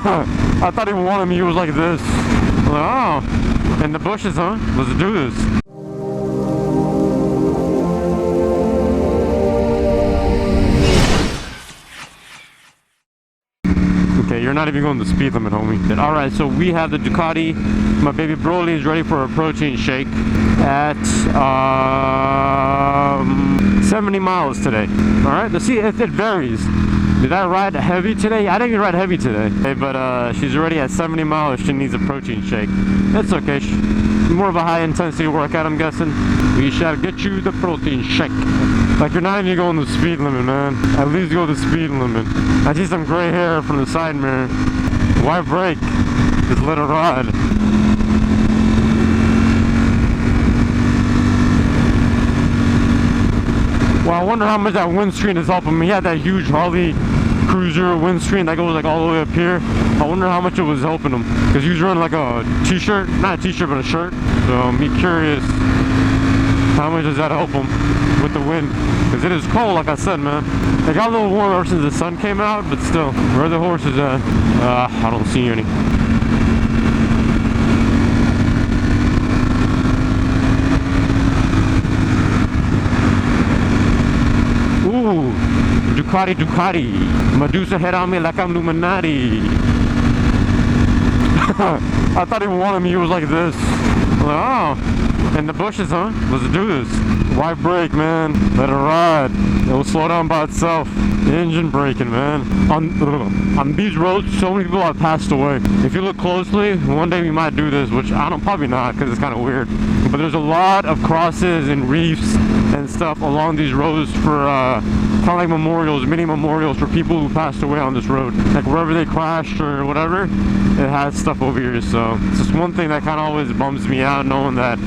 I thought he wanted me. He was like this. I'm like, oh, in the bushes, huh? Let's do this. Okay, you're not even going the speed limit, homie. Alright, so we have the Ducati. My baby Broly is ready for a protein shake at 70 miles today. Alright, let's see if it varies. Did I ride heavy today? I didn't even ride heavy today. Okay, but she's already at 70 miles. She needs a protein shake. That's okay. More of a high intensity workout, I'm guessing. We shall get you the protein shake. Like, you're not even going the speed limit, man. At least go the speed limit. I see some gray hair from the side mirror. Why brake? Just let it ride. Well, I wonder how much that windscreen is helping me. He had that huge Harley Cruiser windscreen that goes like all the way up here. I wonder how much it was helping him. Because he was wearing like a t-shirt. Not a t-shirt, but a shirt. So I'm curious. How much does that help him with the wind? Because it is cold, like I said, man. It got a little warmer since the sun came out, but still. Where are the horses at? I don't see any. Ooh, Ducati, Ducati. Medusa head on me like I'm Illuminati. I thought he wanted me. He was like this. I'm like, oh, in the bushes, huh? Let's do this. Why brake, man? Let it ride. It will slow down by itself. Engine braking, man. On these roads, so many people have passed away. If you look closely, one day we might do this, which I don't, probably not, because it's kind of weird. But there's a lot of crosses and reefs and stuff along these roads for kind of like memorials, mini memorials for people who passed away on this road. Like wherever they crashed or whatever, it has stuff over here. So it's just one thing that kind of always bums me out, knowing that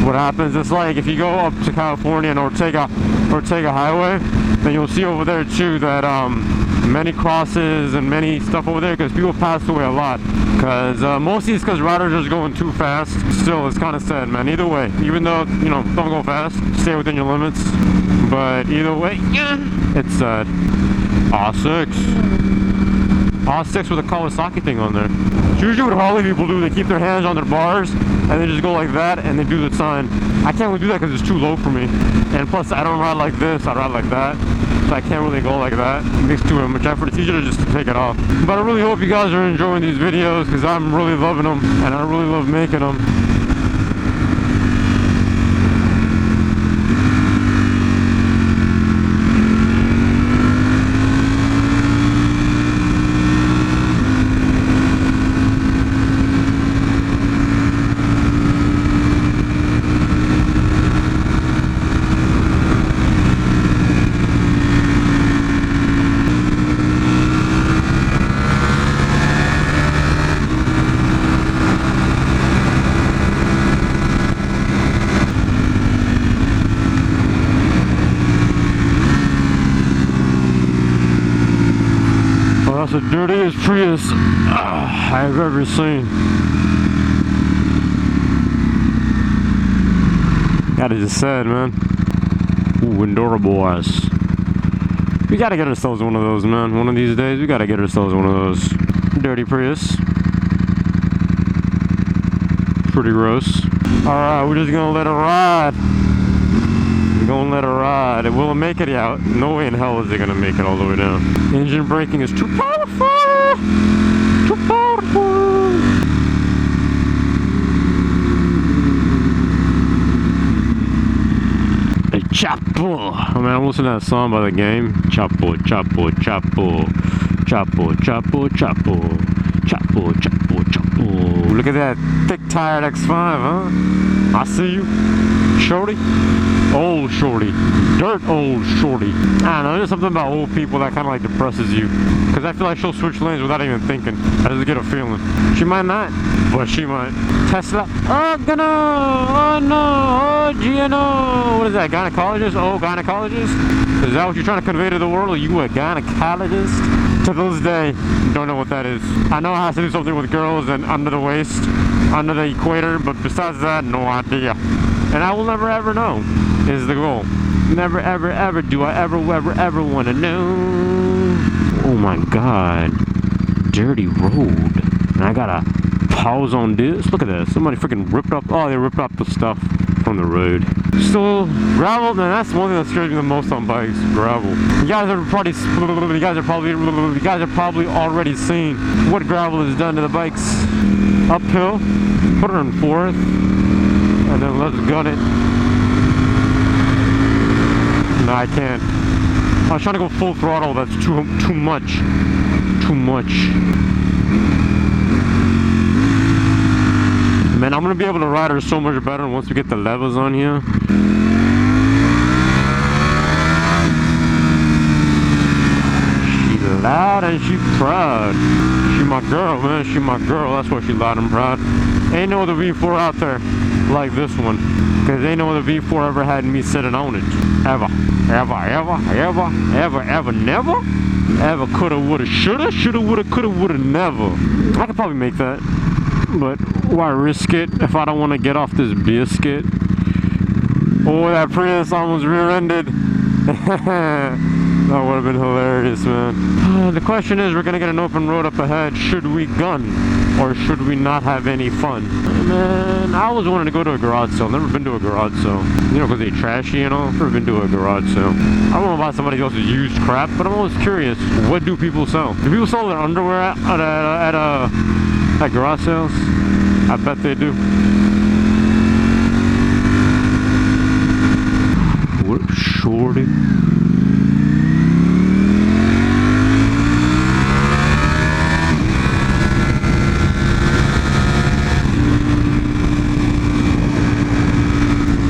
what happens. It's like if you go up to California and Ortega Highway, then you'll see over there too that many crosses and many stuff over there, because people passed away a lot. Because mostly it's because riders are just going too fast. Still, it's kind of sad, man. Either way, even though, you know, don't go fast, stay within your limits. But either way, yeah, it's sad. R6 with a Kawasaki thing on there. It's usually what Harley people do. They keep their hands on their bars and they just go like that and they do the sign. I can't really do that because it's too low for me. And plus, I don't ride like this. I ride like that. So I can't really go like that. It makes too much effort. It's easier to just take it off. But I really hope you guys are enjoying these videos because I'm really loving them and I really love making them. That's the dirtiest Prius I've ever seen. That is just sad, man. Ooh, Enduro boys. We gotta get ourselves one of those, man. One of these days, we gotta get ourselves one of those. Dirty Prius. Pretty gross. Alright, we're just gonna let it ride. We're gonna let it ride. Will it make it out? No way in hell is it gonna make it all the way down. Engine braking is too powerful! Too powerful! A Chapo! Oh man, I'm listening to that song by The Game. Chapo, Chapo, Chapo. Chapo, Chapo, Chapo. Chapo, Chapo, Chapo. Look at that thick tired X5, huh? I see you. Shorty? Old shorty. Dirt old shorty. I don't know, there's something about old people that kind of like depresses you. Because I feel like she'll switch lanes without even thinking. I just get a feeling. She might not, but she might. Tesla. Oh, no. Oh, no. Oh, GNO. What is that, gynecologist? Oh, gynecologist? Is that what you're trying to convey to the world? Are you a gynecologist? To this day, don't know what that is. I know it has to do something with girls and under the waist, under the equator, but besides that, no idea. And I will never ever know, is the goal. Never ever ever do I ever want to know. Oh my god. dirty road. And I gotta pause on this. Look at that. Somebody freaking ripped up. Oh, they ripped up the stuff from the road. Still gravel, man. That's one thing that scares me the most on bikes. Gravel. You guys are probably already seen what gravel has done to the bikes. Uphill, put her in fourth, and then let's gun it. No, I can't. I was trying to go full throttle. That's too much. Too much. Man, I'm gonna be able to ride her so much better once we get the levels on here. She loud and she proud. She my girl, man. She my girl. That's why she loud and proud. Ain't no other V4 out there like this one. Cause ain't no other V4 ever had me sitting on it. Ever. Never? Ever coulda, woulda, shoulda, woulda, coulda, woulda, never. I could probably make that. But why risk it if I don't want to get off this biscuit? Oh, that Prius almost rear-ended. That would have been hilarious, man. The question is, we're going to get an open road up ahead. Should we gun? Or should we not have any fun? Man, I always wanted to go to a garage sale. Never been to a garage sale. You know, because they're trashy and all. Never been to a garage sale. I want to buy somebody else's used crap, but I'm always curious. What do people sell? Do people sell their underwear at garage sales? I bet they do. What up, shorty?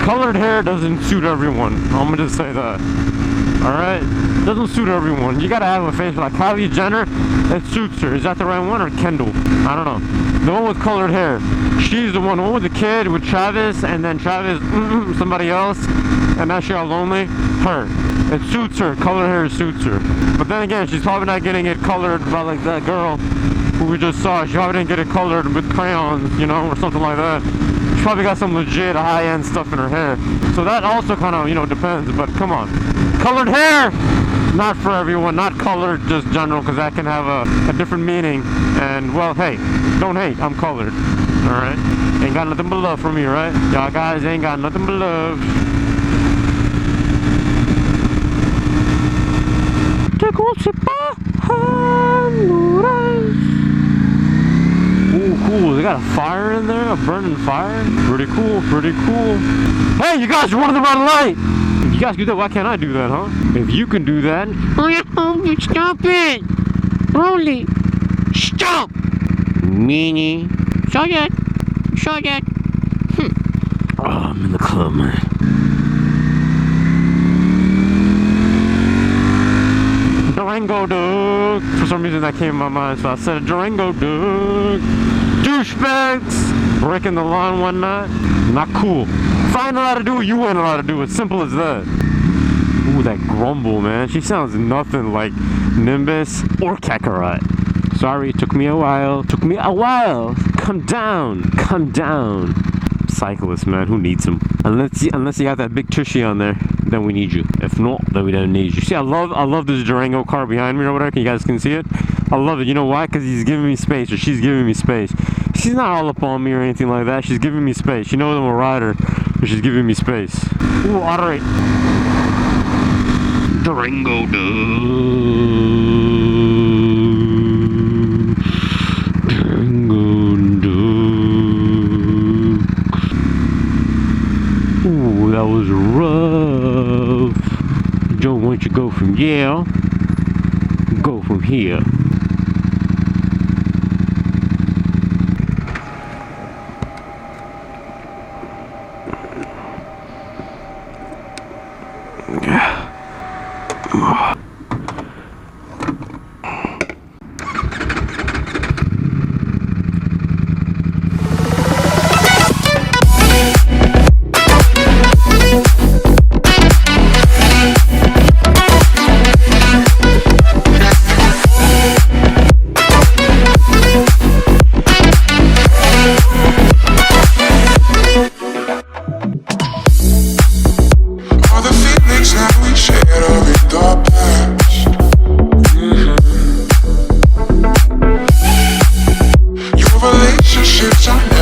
Colored hair doesn't suit everyone. I'm gonna just say that. Alright? Doesn't suit everyone. You gotta have a face like Kylie Jenner. It suits her. Is that the right one or Kendall? I don't know. The one with colored hair. She's the one with the kid with Travis, and then Travis, somebody else, and now she's all lonely. Her. It suits her. Colored hair suits her. But then again, she's probably not getting it colored by like that girl who we just saw. She probably didn't get it colored with crayons, you know, or something like that. She probably got some legit high-end stuff in her hair. So that also kind of, you know, depends. But come on. Colored hair! Not for everyone. Not colored, just general, because that can have a different meaning. And, well, hey, don't hate. I'm colored. Alright? Ain't got nothing but love for me, right? Y'all guys ain't got nothing but love. Ooh, cool. They got a fire in there, a burning fire. Pretty cool, pretty cool. Hey, you guys are running the red light. If you guys do that, why can't I do that, huh? If you can do that, stop it. Rolly, stop. Meanie. Show that. Oh, I'm in the club, man. Durango Dog. For some reason that came in my mind, so I said Durango Dog. Douchebags breaking the lawn one night. Not cool. If I ain't allowed to do it, you ain't allowed to do it. Simple as that. Ooh, that grumble, man. She sounds nothing like Nimbus or Kakarot. Sorry, it took me a while. Come down. Cyclist, man. Who needs him? Unless you got that big tushy on there, then we need you. If not, then we don't need you. See, I love this Durango car behind me or whatever. You guys can see it. I love it. You know why? Because he's giving me space, or she's giving me space. She's not all up on me or anything like that. She's giving me space. She knows I'm a rider, but she's giving me space. Ooh, alright. Durango Ooh, that was rough. Joe, why don't you go from here? Go from here. unsheathed.